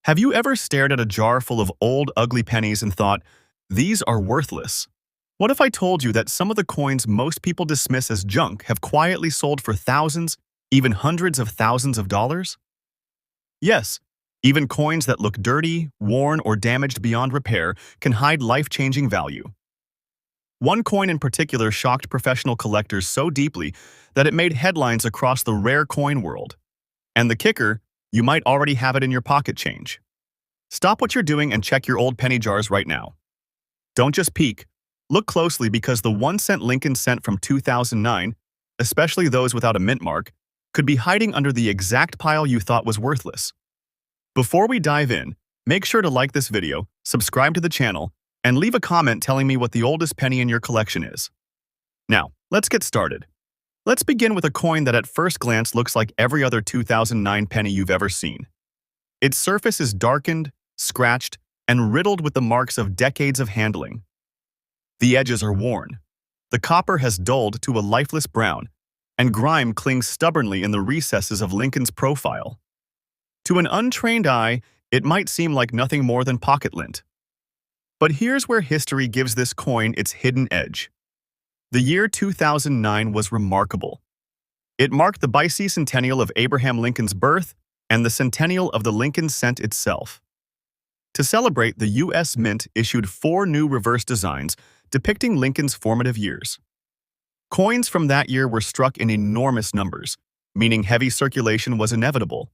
Have you ever stared at a jar full of old, ugly pennies and thought, these are worthless? What if I told you that some of the coins most people dismiss as junk have quietly sold for thousands, even hundreds of thousands of dollars? Yes, even coins that look dirty, worn, or damaged beyond repair can hide life-changing value. One coin in particular shocked professional collectors so deeply that it made headlines across the rare coin world. And the kicker, you might already have it in your pocket change. Stop what you're doing and check your old penny jars right now. Don't just peek. Look closely because the 1-cent Lincoln cent from 2009, especially those without a mint mark, could be hiding under the exact pile you thought was worthless. Before we dive in, make sure to like this video, subscribe to the channel, and leave a comment telling me what the oldest penny in your collection is. Now, let's get started. Let's begin with a coin that at first glance looks like every other 2009 penny you've ever seen. Its surface is darkened, scratched, and riddled with the marks of decades of handling. The edges are worn. The copper has dulled to a lifeless brown, and grime clings stubbornly in the recesses of Lincoln's profile. To an untrained eye, it might seem like nothing more than pocket lint. But here's where history gives this coin its hidden edge. The year 2009 was remarkable. It marked the bicentennial of Abraham Lincoln's birth and the centennial of the Lincoln cent itself. To celebrate, the U.S. Mint issued 4 new reverse designs depicting Lincoln's formative years. Coins from that year were struck in enormous numbers, meaning heavy circulation was inevitable.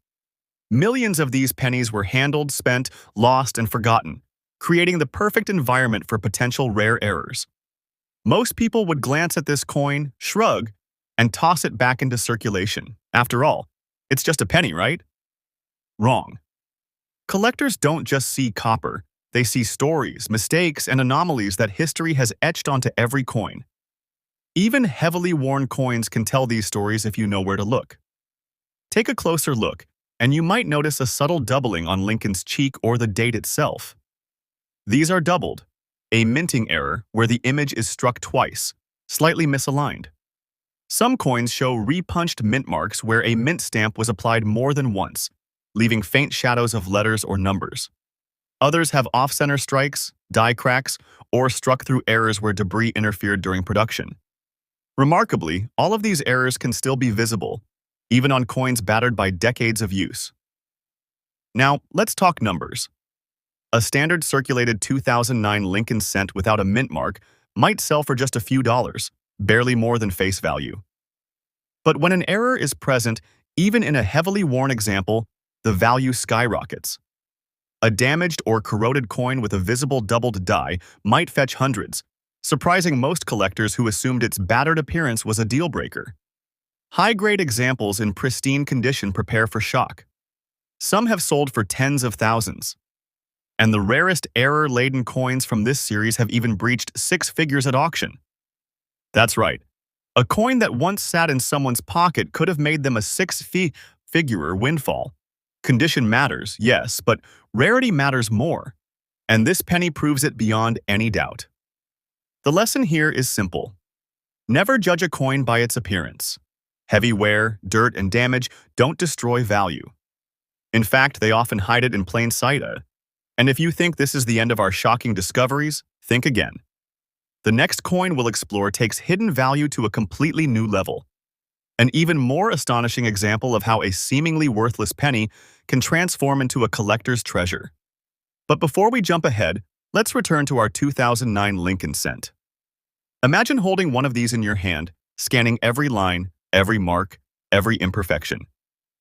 Millions of these pennies were handled, spent, lost, and forgotten, creating the perfect environment for potential rare errors. Most people would glance at this coin, shrug, and toss it back into circulation. After all, it's just a penny, right? Wrong. Collectors don't just see copper, they see stories, mistakes, and anomalies that history has etched onto every coin. Even heavily worn coins can tell these stories if you know where to look. Take a closer look, and you might notice a subtle doubling on Lincoln's cheek or the date itself. These are doubled, a minting error where the image is struck twice, slightly misaligned. Some coins show repunched mint marks where a mint stamp was applied more than once, leaving faint shadows of letters or numbers. Others have off-center strikes, die cracks, or struck through errors where debris interfered during production. Remarkably, all of these errors can still be visible, even on coins battered by decades of use. Now, let's talk numbers. A standard circulated 2009 Lincoln cent without a mint mark might sell for just a few dollars, barely more than face value. But when an error is present, even in a heavily worn example, the value skyrockets. A damaged or corroded coin with a visible doubled die might fetch hundreds, surprising most collectors who assumed its battered appearance was a deal-breaker. High-grade examples in pristine condition prepare for shock. Some have sold for tens of thousands. And the rarest error-laden coins from this series have even breached 6 figures at auction. That's right. A coin that once sat in someone's pocket could have made them a 6-figure windfall. Condition matters, yes, but rarity matters more. And this penny proves it beyond any doubt. The lesson here is simple. Never judge a coin by its appearance. Heavy wear, dirt, and damage don't destroy value. In fact, they often hide it in plain sight. And if you think this is the end of our shocking discoveries, think again. The next coin we'll explore takes hidden value to a completely new level. An even more astonishing example of how a seemingly worthless penny can transform into a collector's treasure. But before we jump ahead, let's return to our 2009 Lincoln cent. Imagine holding one of these in your hand, scanning every line, every mark, every imperfection.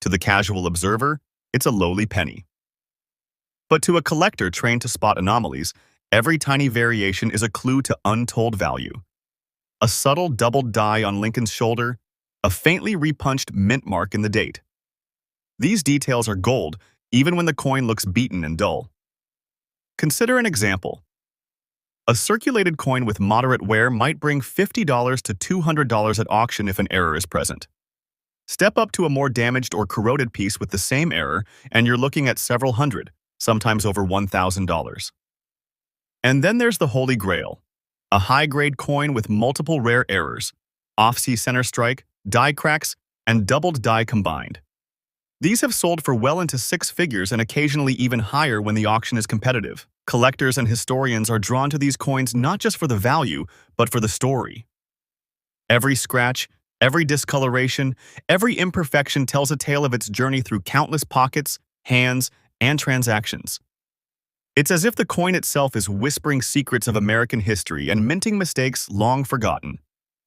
To the casual observer, it's a lowly penny. But to a collector trained to spot anomalies, every tiny variation is a clue to untold value. A subtle doubled die on Lincoln's shoulder, a faintly repunched mint mark in the date. These details are gold, even when the coin looks beaten and dull. Consider an example. A circulated coin with moderate wear might bring $50 to $200 at auction if an error is present. Step up to a more damaged or corroded piece with the same error, and you're looking at several hundred, sometimes over $1,000. And then there's the Holy Grail, a high-grade coin with multiple rare errors, off-center strike, die cracks, and doubled die combined. These have sold for well into six figures and occasionally even higher when the auction is competitive. Collectors and historians are drawn to these coins not just for the value, but for the story. Every scratch, every discoloration, every imperfection tells a tale of its journey through countless pockets, hands, and transactions. It's as if the coin itself is whispering secrets of American history and minting mistakes long forgotten.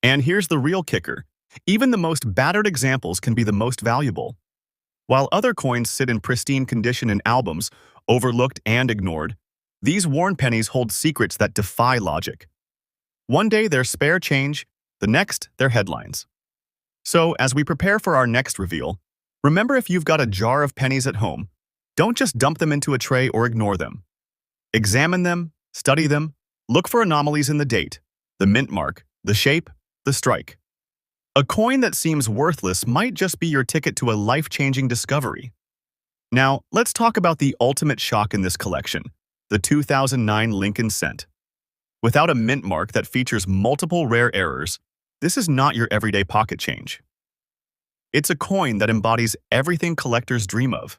And here's the real kicker. Even the most battered examples can be the most valuable. While other coins sit in pristine condition in albums, overlooked and ignored, these worn pennies hold secrets that defy logic. One day they're spare change, the next they're headlines. So, as we prepare for our next reveal, remember, if you've got a jar of pennies at home, don't just dump them into a tray or ignore them. Examine them, study them, look for anomalies in the date, the mint mark, the shape, the strike. A coin that seems worthless might just be your ticket to a life-changing discovery. Now, let's talk about the ultimate shock in this collection, the 2009 Lincoln cent. Without a mint mark that features multiple rare errors, this is not your everyday pocket change. It's a coin that embodies everything collectors dream of.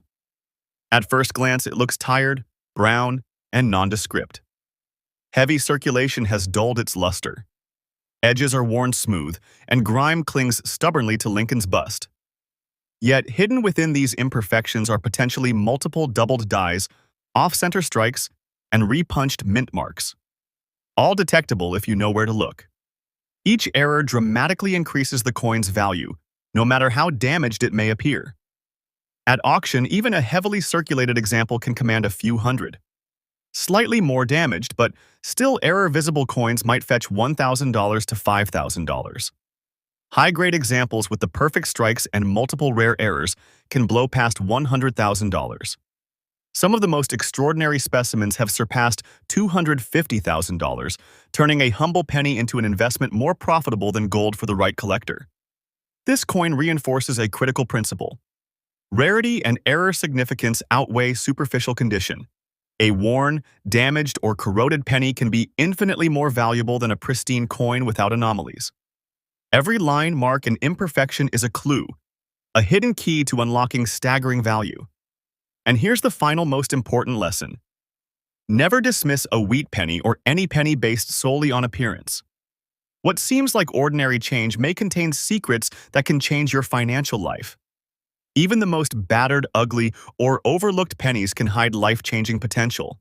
At first glance, it looks tired, brown, and nondescript. Heavy circulation has dulled its luster. Edges are worn smooth, and grime clings stubbornly to Lincoln's bust. Yet, hidden within these imperfections are potentially multiple doubled dies, off-center strikes, and repunched mint marks. All detectable if you know where to look. Each error dramatically increases the coin's value, no matter how damaged it may appear. At auction, even a heavily circulated example can command a few hundred. Slightly more damaged, but still error-visible coins might fetch $1,000 to $5,000. High-grade examples with the perfect strikes and multiple rare errors can blow past $100,000. Some of the most extraordinary specimens have surpassed $250,000, turning a humble penny into an investment more profitable than gold for the right collector. This coin reinforces a critical principle. Rarity and error significance outweigh superficial condition. A worn, damaged, or corroded penny can be infinitely more valuable than a pristine coin without anomalies. Every line, mark, and imperfection is a clue, a hidden key to unlocking staggering value. And here's the final most important lesson. Never dismiss a wheat penny or any penny based solely on appearance. What seems like ordinary change may contain secrets that can change your financial life. Even the most battered, ugly, or overlooked pennies can hide life-changing potential.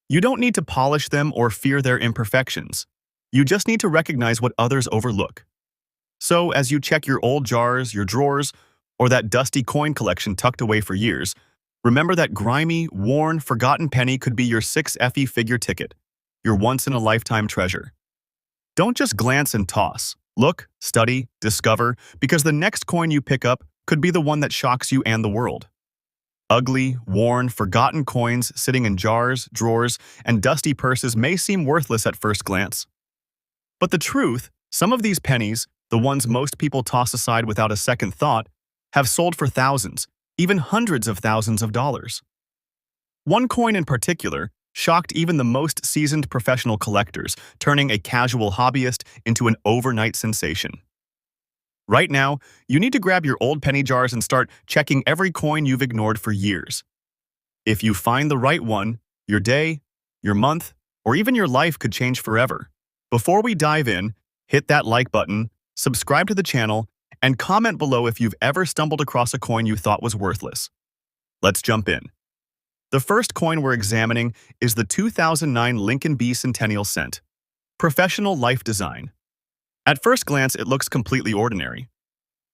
You don't need to polish them or fear their imperfections. You just need to recognize what others overlook. So, as you check your old jars, your drawers, or that dusty coin collection tucked away for years, remember that grimy, worn, forgotten penny could be your 6FE figure ticket, your once-in-a-lifetime treasure. Don't just glance and toss. Look, study, discover, because the next coin you pick up could be the one that shocks you and the world. Ugly, worn, forgotten coins sitting in jars, drawers, and dusty purses may seem worthless at first glance. But the truth, some of these pennies, the ones most people toss aside without a second thought, have sold for thousands, even hundreds of thousands of dollars. One coin in particular shocked even the most seasoned professional collectors, turning a casual hobbyist into an overnight sensation. Right now, you need to grab your old penny jars and start checking every coin you've ignored for years. If you find the right one, your day, your month, or even your life could change forever. Before we dive in, hit that like button, subscribe to the channel, and comment below if you've ever stumbled across a coin you thought was worthless. Let's jump in. The first coin we're examining is the 2009 Lincoln Bicentennial Cent. Professional Life Design. At first glance, it looks completely ordinary.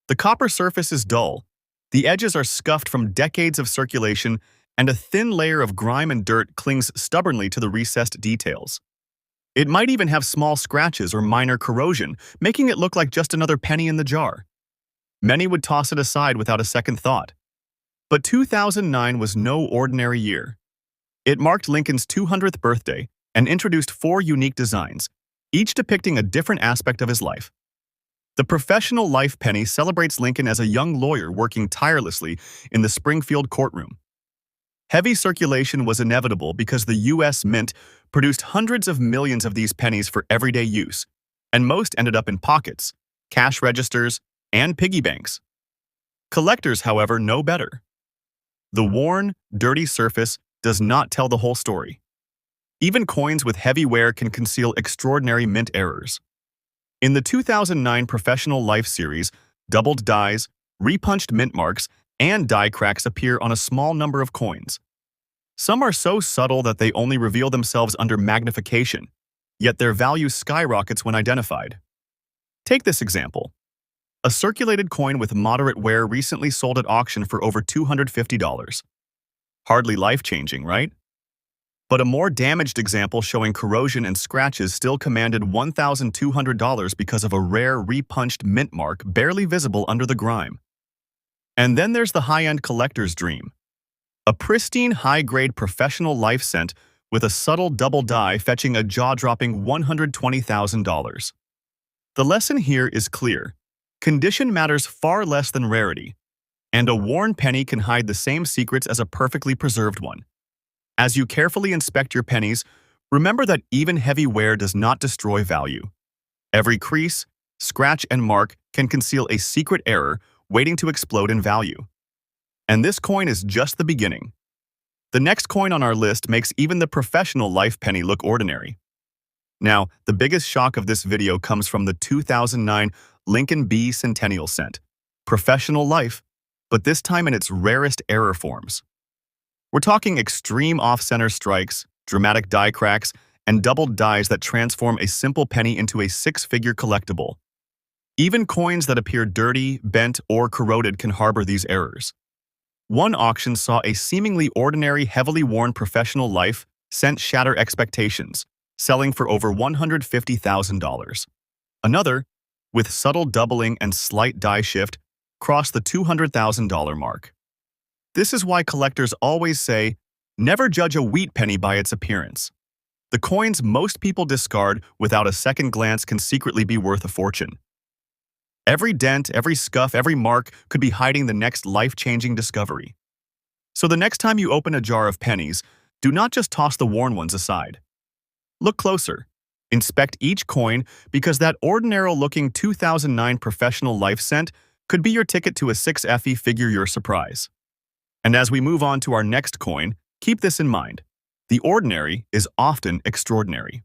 The copper surface is dull, the edges are scuffed from decades of circulation, and a thin layer of grime and dirt clings stubbornly to the recessed details. It might even have small scratches or minor corrosion, making it look like just another penny in the jar. Many would toss it aside without a second thought. But 2009 was no ordinary year. It marked Lincoln's 200th birthday and introduced 4 unique designs, each depicting a different aspect of his life. The Professional Life penny celebrates Lincoln as a young lawyer working tirelessly in the Springfield courtroom. Heavy circulation was inevitable because the U.S. Mint produced hundreds of millions of these pennies for everyday use, and most ended up in pockets, cash registers, and piggy banks. Collectors, however, know better. The worn, dirty surface does not tell the whole story. Even coins with heavy wear can conceal extraordinary mint errors. In the 2009 Professional Life series, doubled dies, repunched mint marks, and die cracks appear on a small number of coins. Some are so subtle that they only reveal themselves under magnification, yet their value skyrockets when identified. Take this example. A circulated coin with moderate wear recently sold at auction for over $250. Hardly life-changing, right? But a more damaged example showing corrosion and scratches still commanded $1,200 because of a rare repunched mint mark barely visible under the grime. And then there's the high-end collector's dream. A pristine, high-grade professional life cent with a subtle double die fetching a jaw-dropping $120,000. The lesson here is clear. Condition matters far less than rarity, and a worn penny can hide the same secrets as a perfectly preserved one. As you carefully inspect your pennies, remember that even heavy wear does not destroy value. Every crease, scratch, and mark can conceal a secret error waiting to explode in value. And this coin is just the beginning. The next coin on our list makes even the professional life penny look ordinary. Now, the biggest shock of this video comes from the 2009 Lincoln B Centennial Cent, professional life, but this time in its rarest error forms. We're talking extreme off-center strikes, dramatic die cracks, and doubled dies that transform a simple penny into a six-figure collectible. Even coins that appear dirty, bent, or corroded can harbor these errors. One auction saw a seemingly ordinary, heavily worn professional life cent shatter expectations, selling for over $150,000. Another, with subtle doubling and slight die shift, crossed the $200,000 mark. This is why collectors always say, never judge a wheat penny by its appearance. The coins most people discard without a second glance can secretly be worth a fortune. Every dent, every scuff, every mark could be hiding the next life-changing discovery. So the next time you open a jar of pennies, do not just toss the worn ones aside. Look closer. Inspect each coin because that ordinary-looking 2009 professional life cent could be your ticket to a 6FE figure surprise. And as we move on to our next coin, keep this in mind. The ordinary is often extraordinary.